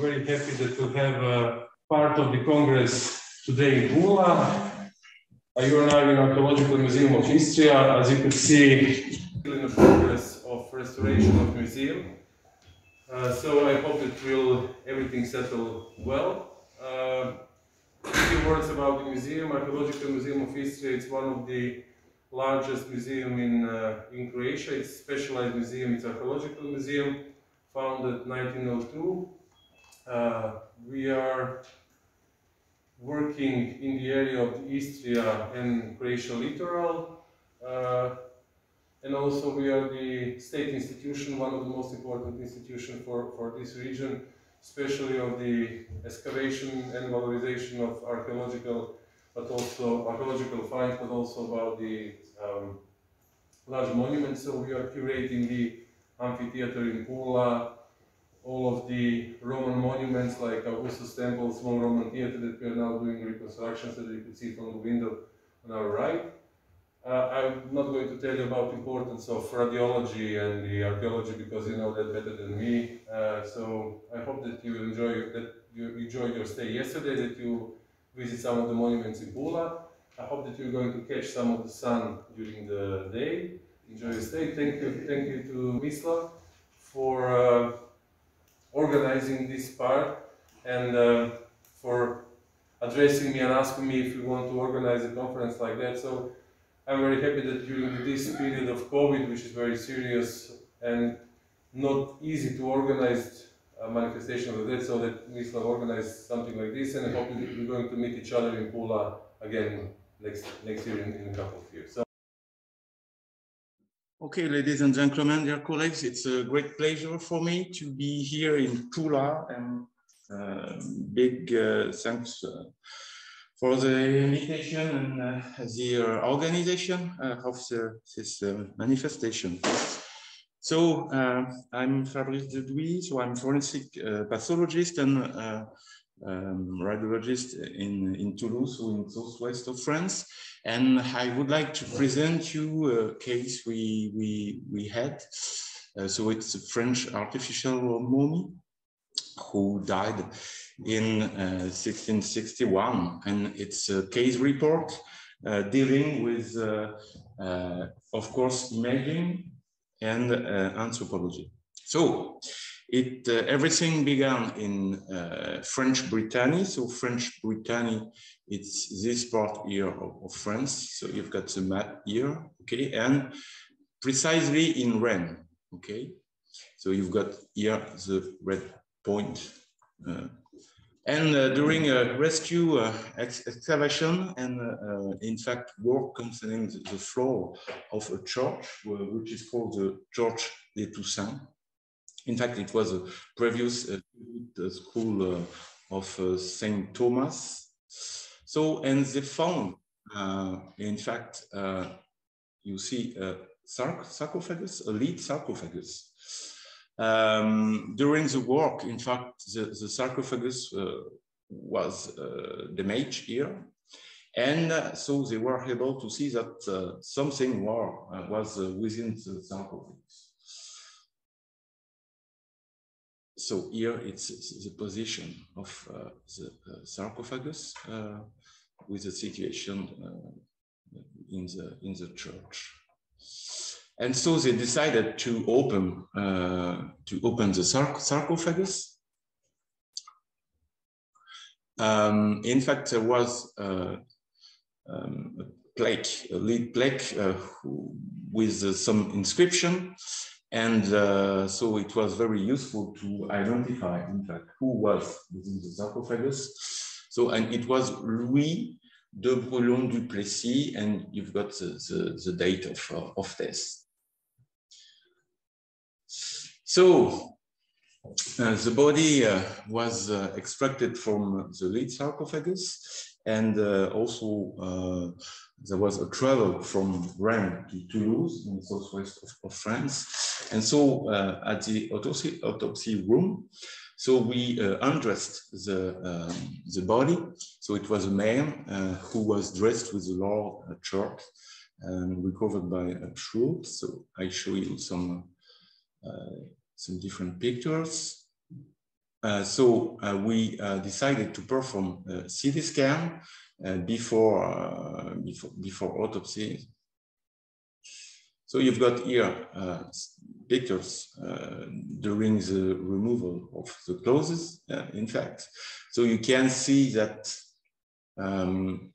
Very happy that to have part of the Congress today in Pula. You are now in Archaeological Museum of Istria. As you can see, in the progress of restoration of museum. So I hope that everything settle well. A few words about the museum. Archaeological Museum of Istria. It's one of the largest museum in Croatia. It's a specialized museum. It's archaeological museum, founded 1902. We are working in the area of the Istria and Croatia littoral, and also we are the state institution, one of the most important institutions for this region, especially of the excavation and valorization of archaeological, but also archaeological finds, but also about the large monuments. So we are curating the amphitheater in Pula, all of the Roman monuments like Augustus Temple, small Roman theater that we are now doing reconstruction so that you can see from the window on our right. I'm not going to tell you about the importance of radiology and the archaeology because you know that better than me. So I hope that you enjoyed your stay yesterday, that you visit some of the monuments in Pula. I hope that you're going to catch some of the sun during the day. Enjoy your stay. Thank you to Mislav for organizing this part and for addressing me and asking me if we want to organize a conference like that. So I'm very happy that during this period of COVID, which is very serious and not easy to organize a manifestation of that, so that Mislav organized something like this, and I hope that we're going to meet each other in Pula again next year in a couple of years. So okay, ladies and gentlemen, dear colleagues, it's a great pleasure for me to be here in Pula, and big thanks for the invitation and the organization of this manifestation. So I'm Fabrice Dedouit, so I'm forensic pathologist and radiologist in Toulouse, so in southwest of France, and I would like to present you a case we had. So it's a French artificial mummy who died in 1661, and it's a case report dealing with, of course, imaging and anthropology. So everything began in French Brittany. So French Brittany, it's this part here of France. So you've got the map here, okay, and precisely in Rennes, okay. So you've got here the red point. During a rescue excavation and in fact work concerning the floor of a church, which is called the Church des Toussaints. In fact, it was a previous school of Saint Thomas. So, and they found, in fact, you see a sarcophagus, a lead sarcophagus. During the work, in fact, the sarcophagus was damaged here. And so they were able to see that something more was within the sarcophagus. So here it's the position of the sarcophagus with the situation in the church. And so they decided to open the sarcophagus. In fact, there was a plaque, a lead plaque with some inscription. And so it was very useful to identify, in fact, who was within the sarcophagus. So, and it was Louis de Brelon du Plessis, and you've got the date of death. So the body was extracted from the lead sarcophagus, and also there was a travel from Rennes to Toulouse in the southwest of France. And so at the autopsy room, so we undressed the body. So it was a man who was dressed with a large shirt and recovered by a truth. So I show you some different pictures. So we decided to perform a CT scan before autopsy. So you've got here pictures during the removal of the clothes, in fact. So you can see that the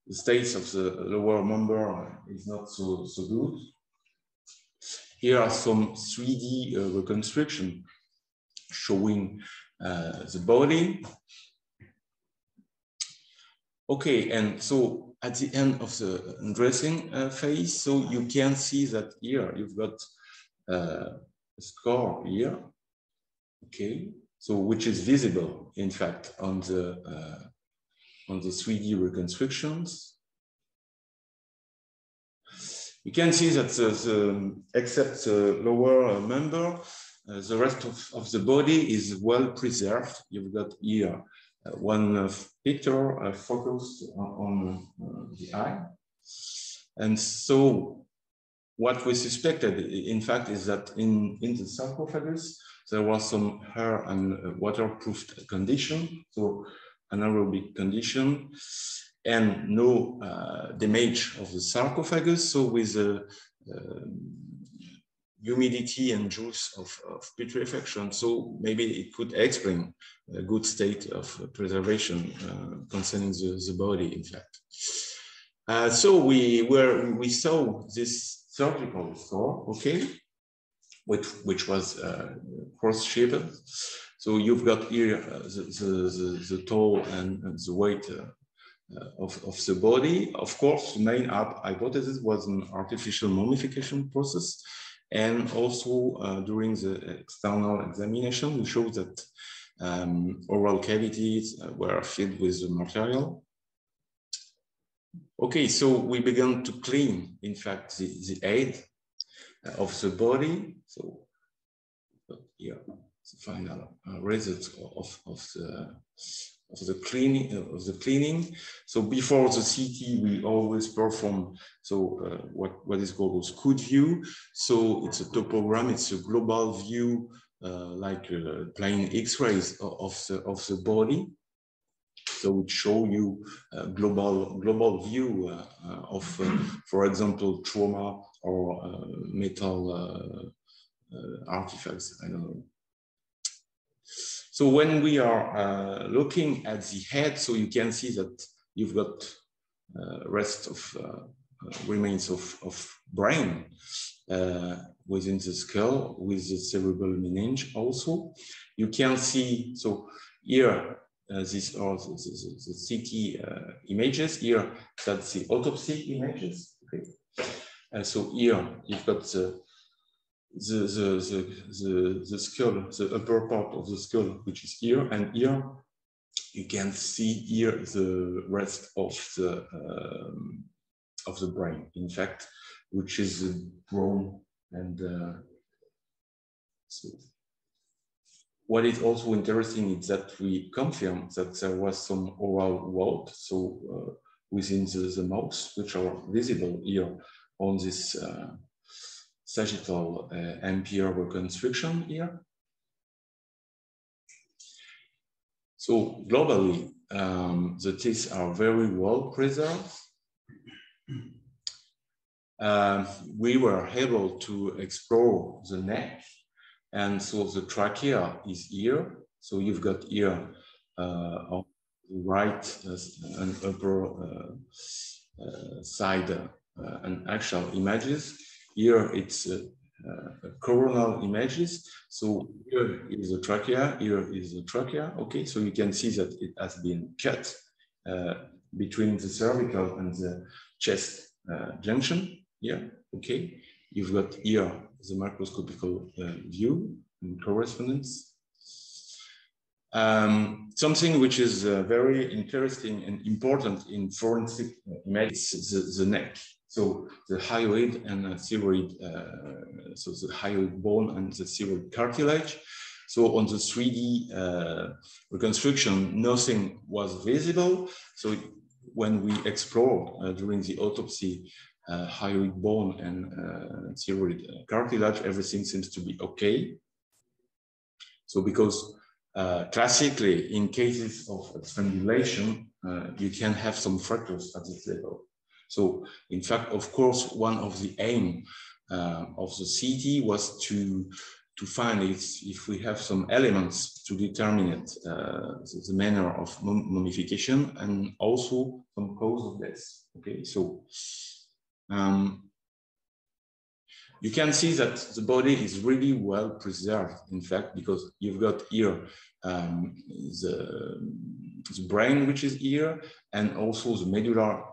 state of the lower member is not so good. Here are some 3D reconstruction showing the body. Okay, and so at the end of the undressing phase, so you can see that here you've got a scar here, okay, so which is visible, in fact, on the 3D reconstructions. You can see that except the lower member, the rest of the body is well preserved. You've got here one picture focused on the eye. And so what we suspected, in fact, is that in the sarcophagus, there was some air and waterproof condition, so anaerobic condition, and no damage of the sarcophagus. So with humidity and juice of putrefaction, so maybe it could explain a good state of preservation concerning the body, in fact. So we saw this surgical scar, okay, which was cross-shaped. So you've got here the tall and the weight of the body. Of course, the main hypothesis was an artificial mummification process. And also during the external examination, we showed that oral cavities were filled with the material. Okay, so we began to clean, in fact, the head of the body. So here, the final result of the cleaning. So before the CT, we always perform what is called a scoot view. So it's a topogram, it's a global view, like plain X-rays of the body. So it show you a global view of, for example, trauma or metal artifacts. I don't know. So when we are looking at the head, so you can see that you've got rest of remains of brain within the skull with the cerebral meninge also. You can see, so here, these are the CT images. Here, that's the autopsy images. Okay. So here, you've got the skull, the upper part of the skull, which is here, and here you can see here the rest of the brain, in fact, which is grown. And so what is also interesting is that we confirm that there was some oral wound, so within the mouth, which are visible here on this sagittal ampere reconstruction here. So globally, the teeth are very well preserved. We were able to explore the neck, and so the trachea is here. So you've got here on the right and upper side and axial images. Here it's coronal images. So here is the trachea, here is the trachea. Okay, so you can see that it has been cut between the cervical and the chest junction. Here, okay. You've got here the macroscopical view in correspondence. Something which is very interesting and important in forensic imaging is the neck. So the hyoid and thyroid, so the hyoid bone and the thyroid cartilage. So on the 3D reconstruction, nothing was visible. So when we explored during the autopsy hyoid bone and thyroid cartilage, everything seems to be okay. So because classically, in cases of strangulation, you can have some fractures at this level. So in fact, of course, one of the aim of the CT was to find if we have some elements to determine it, the manner of mummification and also some cause of death. Okay, so you can see that the body is really well preserved, in fact, because you've got here the brain, which is here, and also the medulla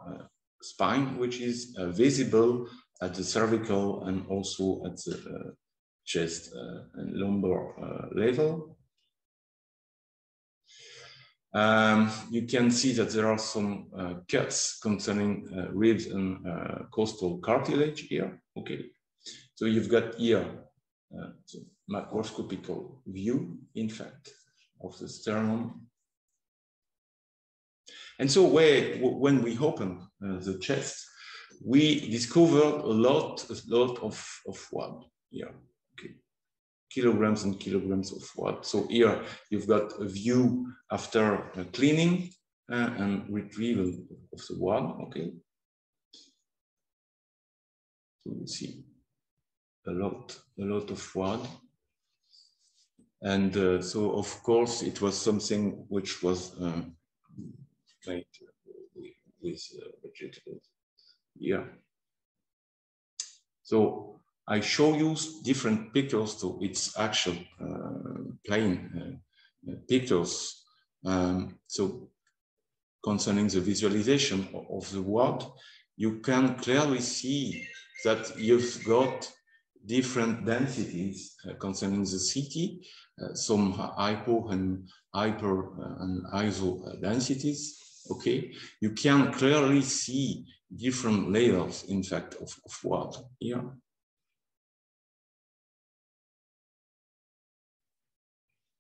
spine, which is visible at the cervical and also at the chest and lumbar level. You can see that there are some cuts concerning ribs and costal cartilage here. Okay, so you've got here the macroscopical view, in fact, of the sternum. And so when we opened the chest, we discovered a lot of what here. Okay. Kilograms and kilograms of what. So here you've got a view after cleaning and retrieval of the wad. Okay. So you see a lot of wad. And so of course it was something which was made with vegetables. Yeah. So I show you different pictures, so it's actual plain pictures. So concerning the visualization of the word, you can clearly see that you've got different densities concerning the city, some hypo and hyper and iso densities. Okay, you can clearly see different layers, in fact, of water here.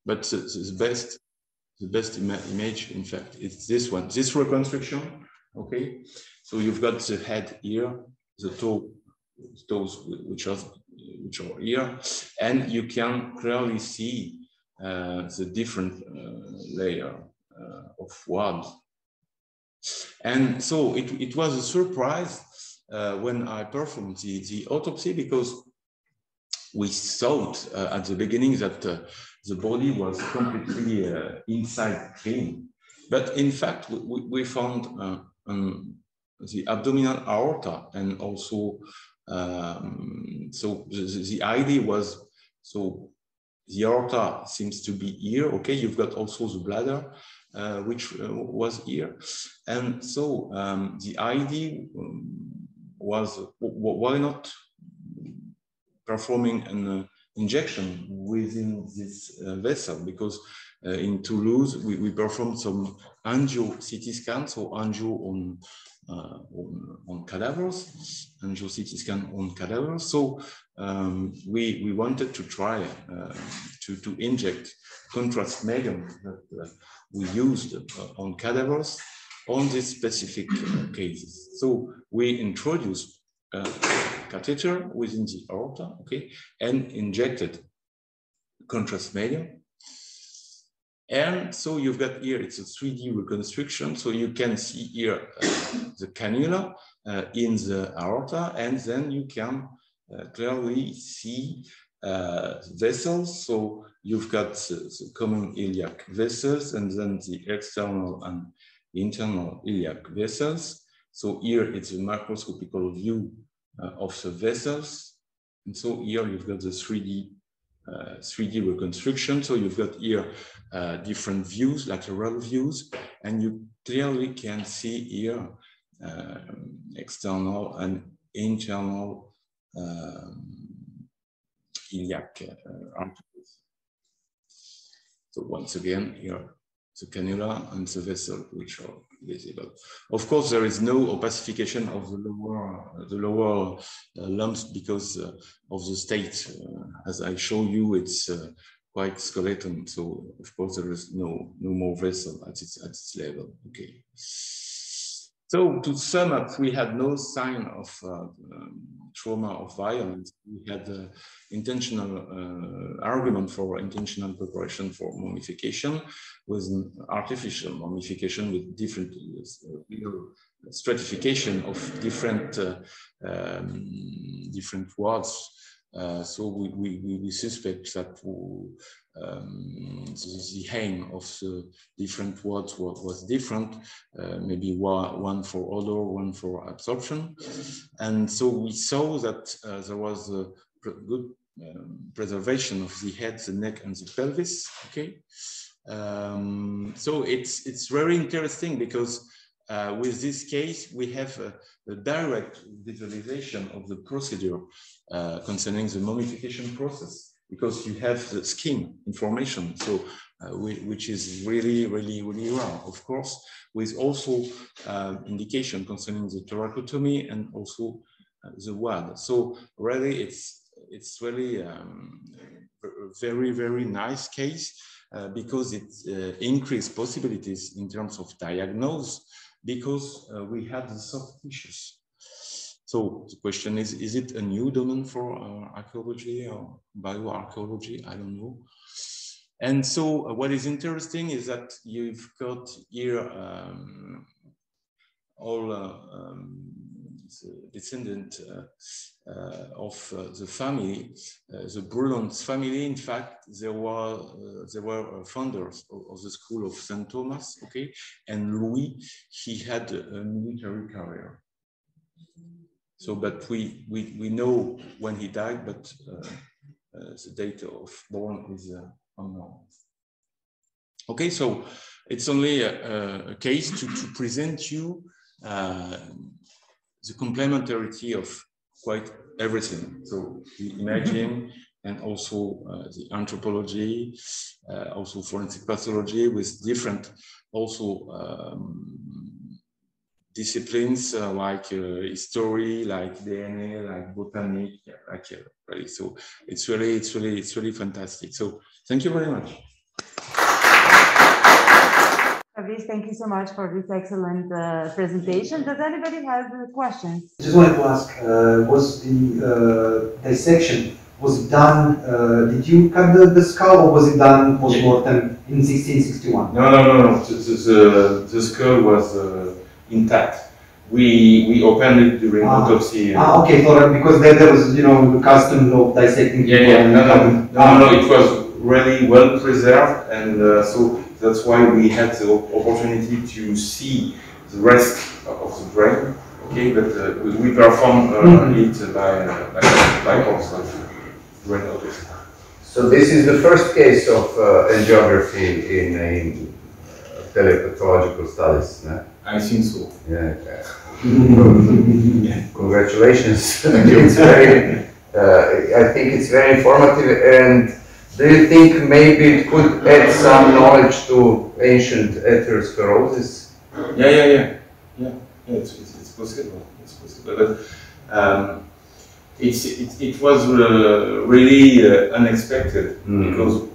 But the best image, in fact, is this one, this reconstruction. Okay, so you've got the head here, the toes which are here, and you can clearly see the different layer of wood. And so it was a surprise when I performed the autopsy, because we thought at the beginning that the body was completely inside clean. But in fact, we found the abdominal aorta, and also so the idea was, so the aorta seems to be here. Okay, you've got also the bladder, which was here. And so the idea was, why not performing an injection within this vessel? Because in Toulouse, we performed some angio CT scan, so angio on cadavers, angio CT scan on cadavers. So we wanted to try to inject contrast medium that we used on cadavers on these specific cases. So we introduced a catheter within the aorta, okay, and injected contrast medium. And so you've got here, it's a 3D reconstruction. So you can see here the cannula in the aorta, and then you can clearly see vessels. So you've got the common iliac vessels, and then the external and internal iliac vessels. So here it's a macroscopical view of the vessels. And so here you've got the 3D reconstruction. So you've got here different views, lateral views, and you clearly can see here external and internal iliac arteries. So once again, here the cannula and the vessel, which are visible. Of course, there is no opacification of the lower lumps because of the state. As I show you, it's quite skeleton. So of course, there is no more vessel at its level. Okay. So to sum up, we had no sign of trauma of violence. We had intentional argument for intentional preparation for mummification, with an artificial mummification with different stratification of different different wards. So we suspect that the aim of the different wards was different, maybe one for odor, one for absorption. And so we saw that there was a good preservation of the head, the neck, and the pelvis. Okay, so it's very interesting because with this case we have a direct visualization of the procedure concerning the mummification process, because you have the skin information, so which is really rare, of course, with also indication concerning the thoracotomy and also the ward. So really, it's really a very nice case because it increased possibilities in terms of diagnosis, because we had the soft tissues. So the question is it a new domain for archaeology or bioarchaeology? I don't know. And so what is interesting is that you've got here all the descendant of the family, the Brulons family. In fact, they were founders of the school of St. Thomas, okay? And Louis, he had a military career. So, but we know when he died, but the date of born is unknown. Okay, so it's only a case to present you the complementarity of quite everything. So the imaging and also the anthropology, also forensic pathology with different also disciplines like history, like DNA, like botany, like really. So it's really fantastic. So thank you very much. Fabrice, thank you so much for this excellent presentation. Does anybody have questions? I just wanted to ask, was the dissection, was it done, did you cut the skull, or was it done post-mortem in 1661? No. The skull was intact. We opened it during autopsy. Okay, because there was, the custom of dissecting people. Yeah, no, it was really well preserved, and so that's why we had the opportunity to see the rest of the brain. Okay, but we performed it by horse, brain autopsy. So this is the first case of angiography in telepathological studies, no? I think so. Yeah. Congratulations. It's very, I think it's very informative. And do you think maybe it could add some knowledge to ancient atherosclerosis? Yeah. It's possible. It's possible. But it was really unexpected because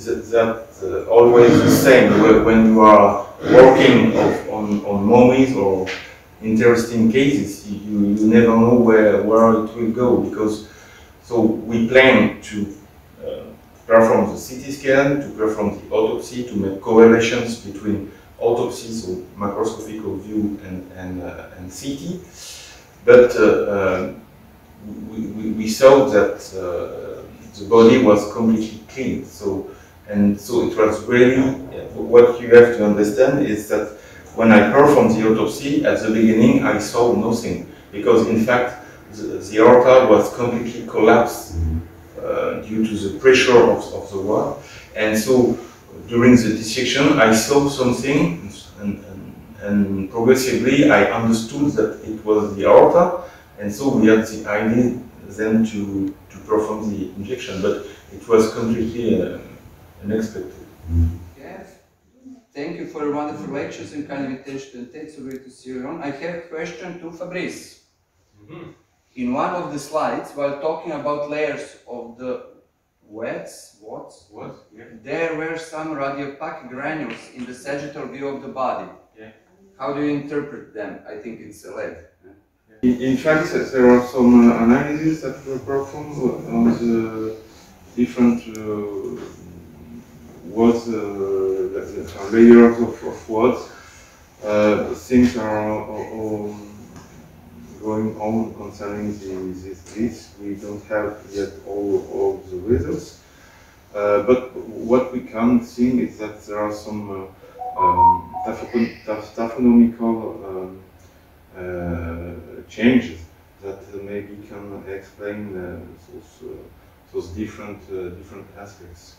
that's always the same when you are working on mummies or interesting cases. You never know where it will go, because so we plan to perform the CT scan, to perform the autopsy, to make correlations between autopsy, so macroscopical view, and CT. But we saw that the body was completely clean. So it was really, what you have to understand is that when I performed the autopsy, at the beginning I saw nothing, because in fact the aorta was completely collapsed due to the pressure of the wall. And so during the dissection I saw something, and progressively I understood that it was the aorta, and so we had the idea then to perform the injection, but it was completely unexpected. Yes. Thank you for your wonderful lectures and kind invitation. It's so great to see you on. I have a question to Fabrice. In one of the slides, while talking about layers of the Yeah. there were some radiopaque granules in the sagittal view of the body. Yeah. How do you interpret them? I think it's lead. In fact, there are some analyses that were performed on the different words, layers of words. Things are going on concerning this. We don't have yet all the results. But what we can see is that there are some taphonomical changes that maybe can explain those different aspects.